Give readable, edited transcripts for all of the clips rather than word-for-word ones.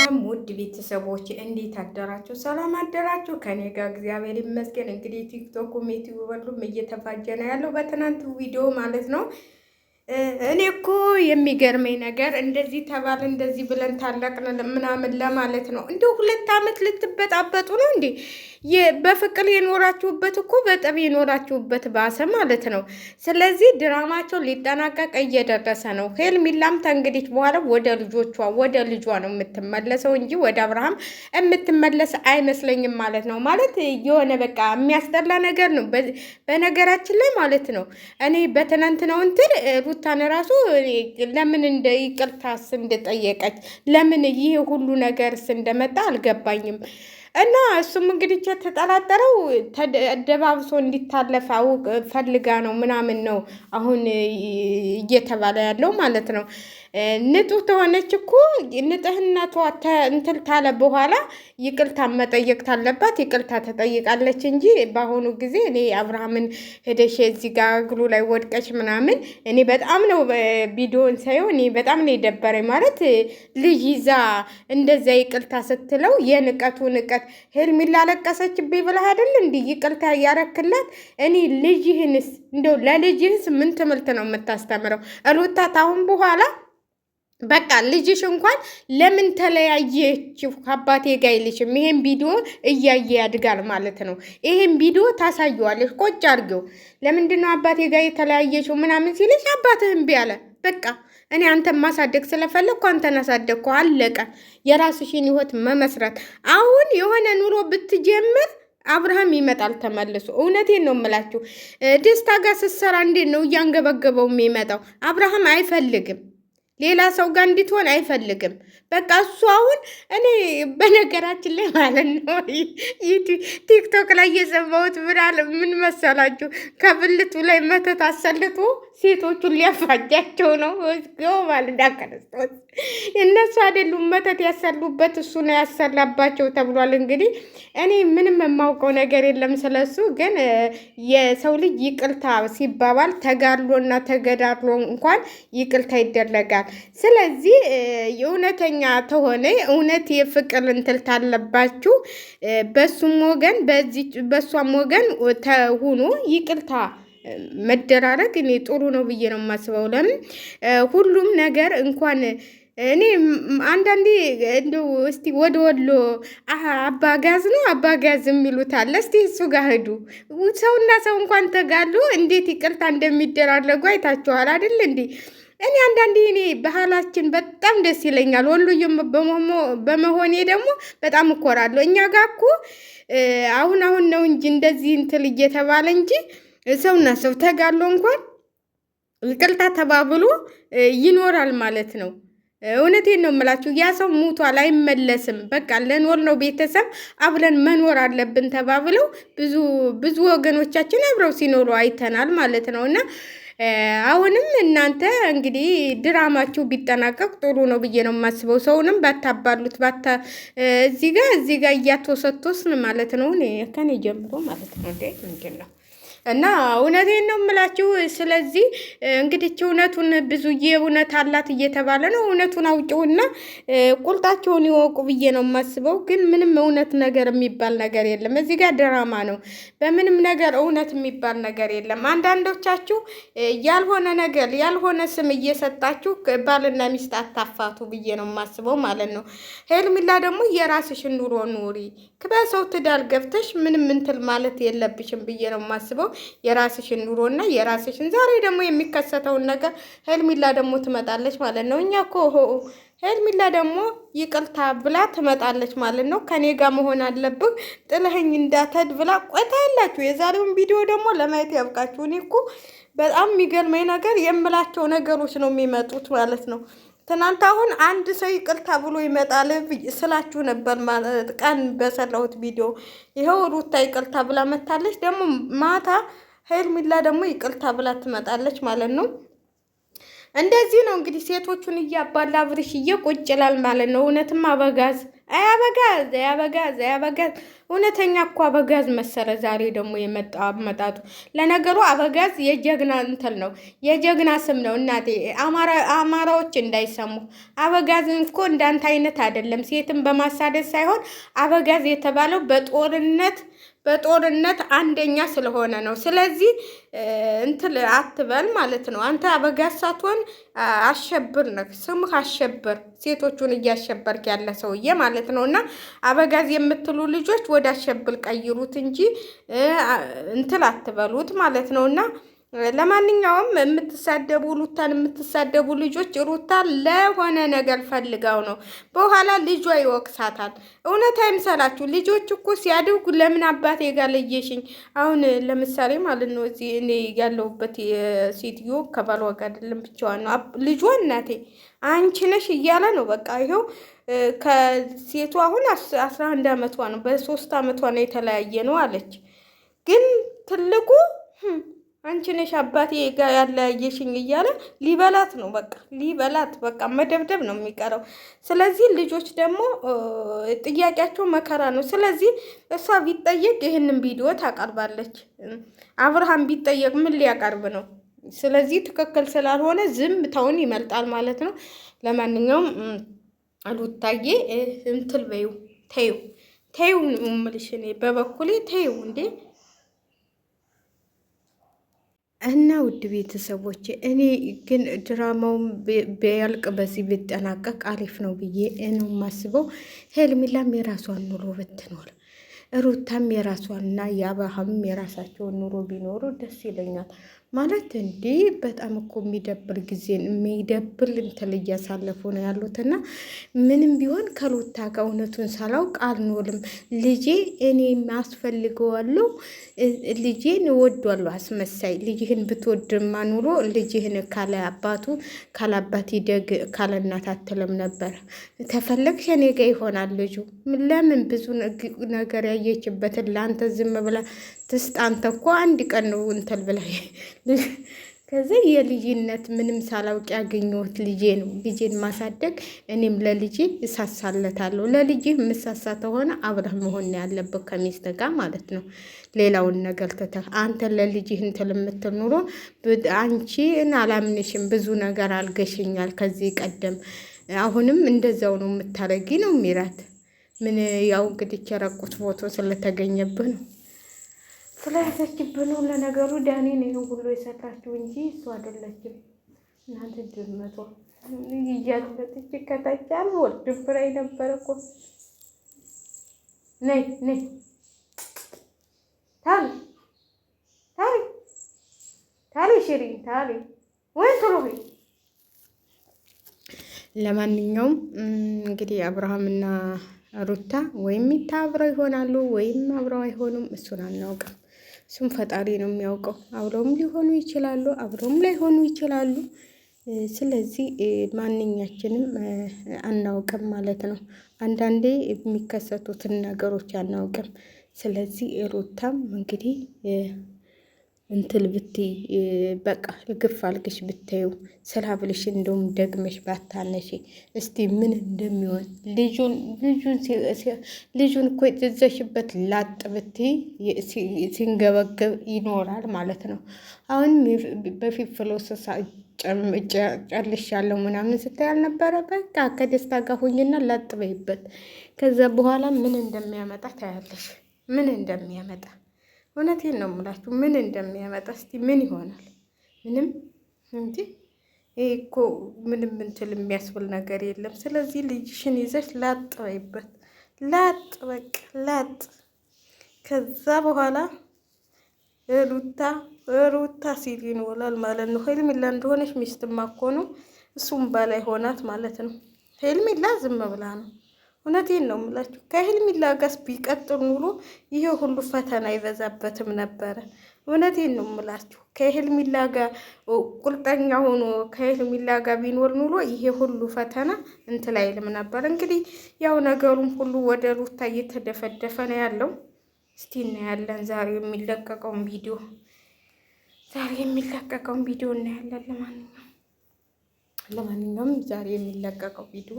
ሰላም ውድ ቤተሰቦች እንዴት አደራችሁ? ሰላም አደራችሁ? ከኔ ጋር እግዚአብሔር ይመስገን። እንግዲህ ቲክቶኩም ዩቲዩብም እየተፋጀ ነው ያለው በትናንት ቪዲዮ ማለት ነው። እኔ እኮ የሚገርመኝ ነገር እንደዚህ ተባለ እንደዚህ ብለን ታላቅን ምናምን ለማለት ነው። እንደው 2 ዓመት ልትበጣበጡ ነው እንዴ? በፍቅር የኖራችሁበት እኮ በጠብ የኖራችሁበት ባሰ ማለት ነው። ስለዚህ ድራማቸው ሊጠናቀቅ እየደረሰ ነው። ሄርሜላም ተንግዲህ በኋላ ወደ ልጇ ነው የምትመለሰው እንጂ ወደ አብርሃም የምትመለስ አይመስለኝም ማለት ነው። ማለት የሆነ በቃ የሚያስጠላ ነገር ነው በነገራችን ላይ ማለት ነው። እኔ በትናንትናው እንትን ሩታን ራሱ ለምን እንደ ይቅርታስ እንደጠየቀች ለምን ይሄ ሁሉ ነገርስ እንደመጣ አልገባኝም። እና እሱም እንግዲህ ተጠራጠረው ተደባብሶ እንዲታለፍ ፈልጋ ነው ምናምን ነው አሁን እየተባለ ያለው ማለት ነው። ንጹህ ተሆነች እኮ ንጽህናቷ እንትን ታለ በኋላ ይቅርታ መጠየቅ ታለባት። ይቅርታ ተጠይቃለች እንጂ በአሁኑ ጊዜ እኔ አብርሃምን ሄደሽ እዚህ ጋር እግሩ ላይ ወድቀሽ ምናምን እኔ በጣም ነው ቪዲዮን ሳይሆን እኔ በጣም ነው የደበረኝ። ማለት ልጅ ይዛ እንደዛ ይቅርታ ስትለው የንቀቱ ንቀት ሄርሜላ አለቀሰችብኝ ብለህ አይደል እንዲህ ይቅርታ ያረክላት። እኔ ልጅህንስ እንደው ለልጅህስ ምን ትምህርት ነው የምታስተምረው? ሩታ ታሁን በኋላ በቃ ልጅሽ እንኳን ለምን ተለያየችው ከአባቴ ጋር ይልሽም ይሄን ቪዲዮ እያየ ያድጋል ማለት ነው። ይሄን ቪዲዮ ታሳየዋለሽ ቆጭ አድርገው። ለምንድን ነው አባቴ ጋር የተለያየችው ምናምን ሲልሽ አባትህ እምቢ አለ። በቃ እኔ አንተን ማሳደግ ስለፈለግኩ አንተን አሳደግኩ፣ አለቀ። የራስሽን ህይወት መመስረት። አሁን የሆነ ኑሮ ብትጀምር አብርሃም ይመጣል ተመልሶ። እውነቴን ነው የምላችሁ። ደስታ ጋር ስትሰራ እንዴት ነው እያንገበገበው የሚመጣው? አብርሃም አይፈልግም ሌላ ሰው ጋር እንድትሆን አይፈልግም። በቃ እሱ አሁን እኔ በነገራችን ላይ ማለት ነው ቲክቶክ ላይ የሰማሁት ምን መሰላችሁ? ከብልቱ ላይ መተት አሰልቶ ሴቶቹን ሊያፋጃቸው ነው ማለት ክርስቶስ። እነሱ አይደሉም መተት ያሰሉበት እሱ ነው ያሰላባቸው ተብሏል። እንግዲህ እኔ ምንም የማውቀው ነገር የለም ስለሱ። ግን የሰው ልጅ ይቅርታ ሲባባል ተጋድሎና ተገዳድሎ እንኳን ይቅርታ ይደረጋል። ስለዚህ የእውነተኛ ተሆነ እውነት የፍቅር እንትል ታለባችሁ በሱም ወገን በሷም ወገን ተሁኑ ይቅርታ መደራረግ እኔ ጥሩ ነው ብዬ ነው የማስበው። ለምን ሁሉም ነገር እንኳን እኔ አንዳንዴ እንደው እስቲ ወደ ወሎ አባጋዝ ነው አባጋዝ የሚሉት አለ። እስቲ እሱ ጋር ሄዱ። ሰውና ሰው እንኳን ተጋሉ እንዴት ይቅርታ እንደሚደራረጉ አይታችኋል አይደል እንዴ? እኔ አንዳንዴ እኔ ባህላችን በጣም ደስ ይለኛል። ወሎዬም በመሆኔ ደግሞ በጣም እኮራለሁ። እኛ ጋር እኮ አሁን ነው እንጂ እንደዚህ እንትን እየተባለ እንጂ ሰውና ሰው ተጋሎ እንኳን ይቅርታ ተባብሎ ይኖራል ማለት ነው። እውነቴን ነው የምላችሁ። ያ ሰው ሙቷል አይመለስም። በቃ ለኖር ነው ቤተሰብ አብረን መኖር አለብን ተባብለው ብዙ ወገኖቻችን አብረው ሲኖሩ አይተናል ማለት ነው። እና አሁንም እናንተ እንግዲህ ድራማችሁ ቢጠናቀቅ ጥሩ ነው ብዬ ነው የማስበው። ሰውንም ባታባሉት እዚህ ጋር እያተወሰቶስን ማለት ነው። እኔ ከኔ ጀምሮ ማለት ነው እንዴ ምንድን ነው? እና እውነቴን ነው የምላችሁ። ስለዚህ እንግዲህ እውነቱን ብዙዬ እውነት አላት እየተባለ ነው። እውነቱን አውጪውና ቁልጣቸውን ይወቁ ብዬ ነው የማስበው። ግን ምንም እውነት ነገር የሚባል ነገር የለም። እዚህ ጋር ድራማ ነው። በምንም ነገር እውነት የሚባል ነገር የለም። አንዳንዶቻችሁ ያልሆነ ነገር ያልሆነ ስም እየሰጣችሁ ባልና ሚስት አታፋቱ ብዬ ነው የማስበው ማለት ነው። ሄርሜላ ደግሞ የራስሽን ኑሮ ኑሪ። በሰው ትዳር ገብተሽ ምንም እንትል ማለት የለብሽም ብዬ ነው የማስበው። የራስሽን ኑሮና የራስሽን ዛሬ ደግሞ የሚከሰተውን ነገር ሄርሜላ ደግሞ ትመጣለች ማለት ነው። እኛ እኮ ሄርሜላ ደግሞ ይቅርታ ብላ ትመጣለች ማለት ነው። ከኔ ጋር መሆን አለብህ ጥለኸኝ እንዳትሄድ ብላ ቆይታ ያላችሁ። የዛሬውን ቪዲዮ ደግሞ ለማየት ያብቃችሁ። እኔ እኮ በጣም የሚገርመኝ ነገር የምላቸው ነገሮች ነው የሚመጡት ማለት ነው። ትናንት አሁን አንድ ሰው ይቅርታ ብሎ ይመጣል ስላችሁ ነበር ማለት ቀን በሰራሁት ቪዲዮ። ይኸው ሩታ ይቅርታ ብላ መታለች። ደግሞ ማታ ሄርሜላ ደግሞ ይቅርታ ብላ ትመጣለች ማለት ነው። እንደዚህ ነው እንግዲህ ሴቶቹን እያባላ አብርሽዬ ቁጭ ይላል ማለት ነው። እውነትም አበጋዝ አበጋዝ እውነተኛ እኮ አበጋዝ መሰለ። ዛሬ ደግሞ የመጣው አመጣጡ። ለነገሩ አበጋዝ የጀግና እንትን ነው፣ የጀግና ስም ነው እናቴ። አማራዎች እንዳይሰሙ፣ አበጋዝን እኮ እንዳንተ አይነት አይደለም። ሴትን በማሳደድ ሳይሆን አበጋዝ የተባለው በጦርነት አንደኛ ስለሆነ ነው። ስለዚህ እንትን አትበል ማለት ነው። አንተ አበጋዝ ሳትሆን አሸብር ነህ። ስምህ አሸብር፣ ሴቶቹን እያሸበርክ ያለ ሰውዬ ማለት ነው። እና አበጋዝ የምትሉ ልጆች ወደ አሸብር ቀይሩት እንጂ እንትን አትበሉት ማለት ነው። እና ለማንኛውም የምትሳደቡ ሩታን የምትሳደቡ ልጆች ሩታ ለሆነ ነገር ፈልጋው ነው። በኋላ ልጇ ይወቅሳታል። እውነት አይምሰላችሁ። ልጆች እኮ ሲያድጉ ለምን አባቴ ጋር ለየሽኝ? አሁን ለምሳሌ ማለት ነው እዚህ እኔ ያለሁበት የሴትዮ ከባሏ ጋር አይደለም ብቻዋን ነው ልጇ እናቴ አንቺ ነሽ እያለ ነው። በቃ ይኸው ከሴቱ አሁን 11 ዓመቷ ነው። በ3 ዓመቷ ነው የተለያየ ነው አለች። ግን ትልቁ አንቺ ነሽ አባቴ ጋር ያለያየሽኝ እያለ ሊበላት ነው። በቃ መደብደብ ነው የሚቀረው። ስለዚህ ልጆች ደግሞ ጥያቄያቸው መከራ ነው። ስለዚህ እሷ ቢጠየቅ ይህንን ቪዲዮ ታቀርባለች። አብርሃም ቢጠየቅ ምን ሊያቀርብ ነው? ስለዚህ ትክክል ስላልሆነ ዝምታውን ይመርጣል ማለት ነው። ለማንኛውም ሩታዬ እንትን በይው፣ ተይው እምልሽ እኔ በበኩሌ ተይው እንዴ። እና ውድ ቤተሰቦች እኔ ግን ድራማውን ቢያልቅ በዚህ ቢጠናቀቅ አሪፍ ነው ብዬ ነው የማስበው። ሄርሜላም የራሷን ኑሮ ብትኖር፣ ሩታም የራሷንና የአብርሃምም የራሳቸውን ኑሮ ቢኖሩ ደስ ይለኛል። ማለት እንዲህ በጣም እኮ የሚደብር ጊዜ የሚደብር እንትን እያሳለፉ ነው ያሉትና ምንም ቢሆን ከሩታ ጋር እውነቱን ሳላውቅ አልኖርም። ልጄ እኔ አስፈልገዋለሁ፣ ልጄን እወዷለሁ። አስመሳይ ልጅህን ብትወድማ ኑሮ ልጅህን ካለ አባቱ ካለ አባት ይደግ ካለ እናት አትልም ነበር። ተፈለግሽ እኔ ጋ ይሆናል ልጁ። ለምን ብዙ ነገር ያየችበትን ለአንተ ዝም ብላ ትስጥ። አንተ እኮ አንድ ቀን ነው እንትን ብላ ከዚህ የልጅነት ምንም ሳላውቅ ያገኘሁት ልጄ ነው። ልጄን ማሳደግ እኔም ለልጄ እሳሳለታለሁ። ለልጄ የምሳሳ ተሆነ አብረህ መሆን ያለበት ከሚስት ጋር ማለት ነው። ሌላውን ነገር ትተህ አንተ ለልጅህ እንትን የምትል ኑሮ አንቺን አላምንሽም። ብዙ ነገር አልገሽኛል ከዚህ ቀደም፣ አሁንም እንደዛው ነው የምታረጊ ነው የሚላት። ምን ያው እንግዲህ የረቁት ፎቶ ስለተገኘብህ ነው ስለያዘችብህ ነው። ለነገሩ ዳኒ ነው ሁሉ የሰራችው እንጂ እሱ አይደለችም። እናንተ ድመቷ እያለች ከታች አልወርድም ብላኝ ነበረ እኮ። ነይ ታሪ ሽሪን ታሪ ወይ ትሮይ። ለማንኛውም እንግዲህ አብርሃምና ሩታ ወይም አብረው ይሆናሉ ወይም አብረው አይሆኑም። እሱን አናውቅም። እሱም ፈጣሪ ነው የሚያውቀው። አብረውም ሊሆኑ ይችላሉ፣ አብረውም ላይሆኑ ይችላሉ። ስለዚህ ማንኛችንም አናውቅም ማለት ነው። አንዳንዴ የሚከሰቱትን ነገሮች አናውቅም። ስለዚህ ሩታም እንግዲህ እንትል ብትይ በቃ ግፍ አልግሽ ብታዩ ስራ ብልሽ እንደውም ደግመሽ ባታነሺ እስቲ ምን እንደሚሆን ልጁን እኮ የትዘሽበት ላጥ ብትይ ሲንገበገብ ይኖራል ማለት ነው። አሁን በፊት ፍሎሰሳ ጨርሻለሁ ምናምን ስታይ አልነበረ? በቃ ከደስታ ጋር ሆኝና ላጥ በይበት። ከዛ በኋላ ምን እንደሚያመጣ ታያለሽ። ምን እንደሚያመጣ እውነቴን ነው የምላችሁ። ምን እንደሚያመጣ እስቲ ምን ይሆናል? ምንም እንጂ ይሄ እኮ ምንም እንትን የሚያስብል ነገር የለም። ስለዚህ ልጅሽን ይዘሽ ላጥ በይበት፣ በቃ ላጥ። ከዛ በኋላ ሩታ ሲል ይኖላል ማለት ነው። ሄርሜላ እንደሆነች ሚስትማ እኮ ነው፣ እሱም በላይ ሆናት ማለት ነው። ሄርሜላ ዝም ብላ ነው። እውነቴን ነው የምላችሁ። ከሄርሜላ ጋር ቢቀጥል ኑሮ ይሄ ሁሉ ፈተና አይበዛበትም ነበረ። እውነቴን ነው የምላችሁ። ከሄርሜላ ጋር ቁርጠኛ ሆኖ ከሄርሜላ ጋር ቢኖር ኑሮ ይሄ ሁሉ ፈተና እንትን አይልም ነበር። እንግዲህ ያው ነገሩም ሁሉ ወደ ሩታ እየተደፈደፈ ነው ያለው። እስቲ እናያለን ዛሬ የሚለቀቀውን ቪዲዮ እናያለን። ለማንኛውም ለማንኛውም ዛሬ የሚለቀቀው ቪዲዮ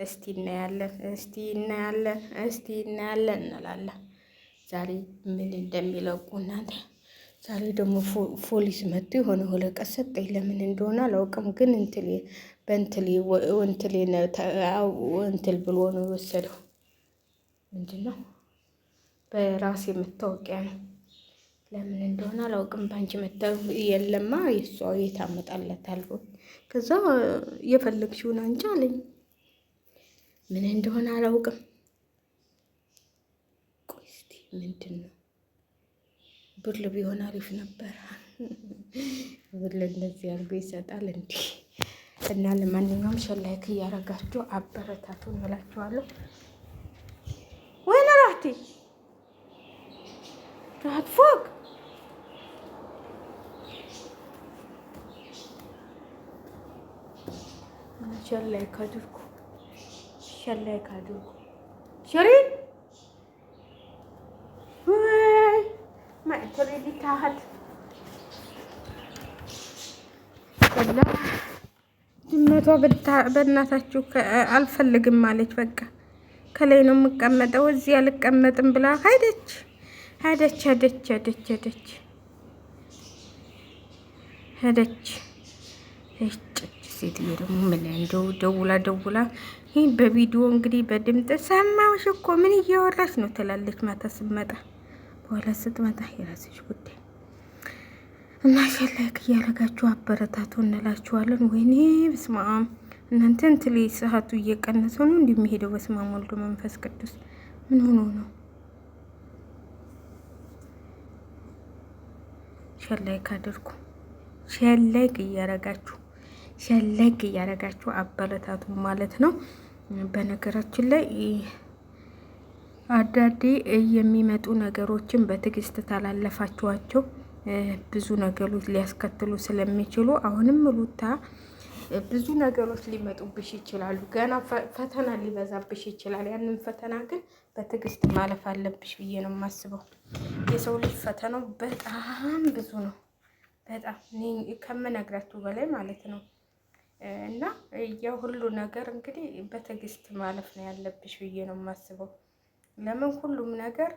እስቲ እናያለን እንላለን። ዛሬ ምን እንደሚለቁ እናንተ። ዛሬ ደግሞ ፖሊስ መጥቶ የሆነ ወረቀት ሰጠኝ። ለምን እንደሆነ አላውቅም፣ ግን እንትል ብሎ ነው የወሰደው። ምንድን ነው? በራሴ መታወቂያ ነው። ለምን እንደሆነ አላውቅም። ባንቺ የለማ የሷ የታመጣለታል። ከዛ የፈለግሽውን አንቺ አለኝ። ምን እንደሆነ አላውቅም። ቆይ እስኪ ምንድን ነው? ብር ቢሆን አሪፍ ነበር። ብር እንደዚህ አድርጎ ይሰጣል እንዲህ። እና ለማንኛውም ላይክ እያደረጋችሁ አበረታቱ እንላችኋለሁ። ወይኔ ራቴ ፎቅ ላይክ አድርጉ፣ ላይክ አድርጉ። ሽሪን ወይ ማዕተሪ ሊታሃት ከላ ድመቷ በእናታችሁ አልፈልግም አለች። በቃ ከላይ ነው የምቀመጠው፣ እዚህ አልቀመጥም ብላ ሄደች። ሴትዮ ደግሞ ምን እንደው ደውላ ይህን በቪዲዮ እንግዲህ በድምፅ ሰማሁሽ እኮ ምን እያወራች ነው ትላለች። ማታ ስትመጣ በኋላ ስትመጣ የራስሽ ጉዳይ እና ላይክ እያደረጋችሁ አበረታቱ እንላችኋለን። ወይኔ በስመ አብ እናንተ እንትሌ ሰዓቱ እየቀነሰ ነው እንደሚሄደው። በስመ አብ ወልድ መንፈስ ቅዱስ ምን ሆኖ ነው? ላይክ አድርጉ፣ ላይክ እያደረጋችሁ አበረታቱ ማለት ነው። በነገራችን ላይ አዳዴ የሚመጡ ነገሮችን በትዕግስት ታላለፋችኋቸው ብዙ ነገሮች ሊያስከትሉ ስለሚችሉ አሁንም ሩታ ብዙ ነገሮች ሊመጡብሽ ይችላሉ። ገና ፈተና ሊበዛብሽ ይችላል። ያንን ፈተና ግን በትዕግስት ማለፍ አለብሽ ብዬ ነው የማስበው። የሰው ልጅ ፈተናው በጣም ብዙ ነው፣ በጣም ከምነግራችሁ በላይ ማለት ነው። እና የሁሉ ነገር እንግዲህ በትዕግስት ማለፍ ነው ያለብሽ ብዬ ነው የማስበው። ለምን ሁሉም ነገር